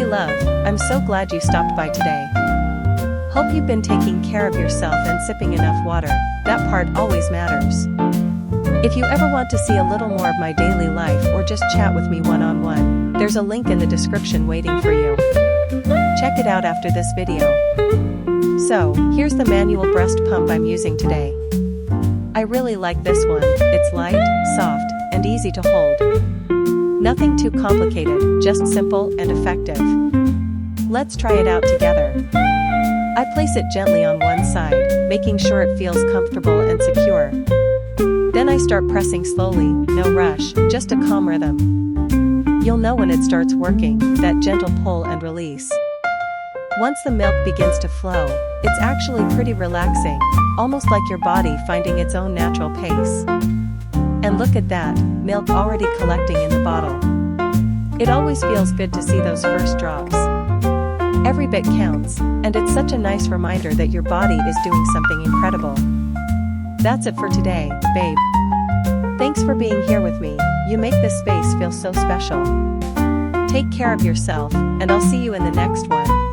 love, I'm so glad you stopped by today. Hope you've been taking care of yourself and sipping enough water. That part always matters. If you ever want to see a little more of my daily life or just chat with me one-on-one, there's a link in the description waiting for you. Check it out after this video. So, here's the manual breast pump I'm using today. I really like this one. It's light, soft, and easy to hold. Nothing too complicated, just simple and effective. Let's try it out together. I place it gently on one side, making sure it feels comfortable and secure. Then I start pressing slowly, no rush, just a calm rhythm. You'll know when it starts working, that gentle pull and release. Once the milk begins to flow, it's actually pretty relaxing, almost like your body finding its own natural pace. And look at that, milk already collecting in the bottle. It always feels good to see those first drops. Every bit counts, and it's such a nice reminder that your body is doing something incredible. That's it for today, babe. Thanks for being here with me. You make this space feel so special. Take care of yourself, and I'll see you in the next one.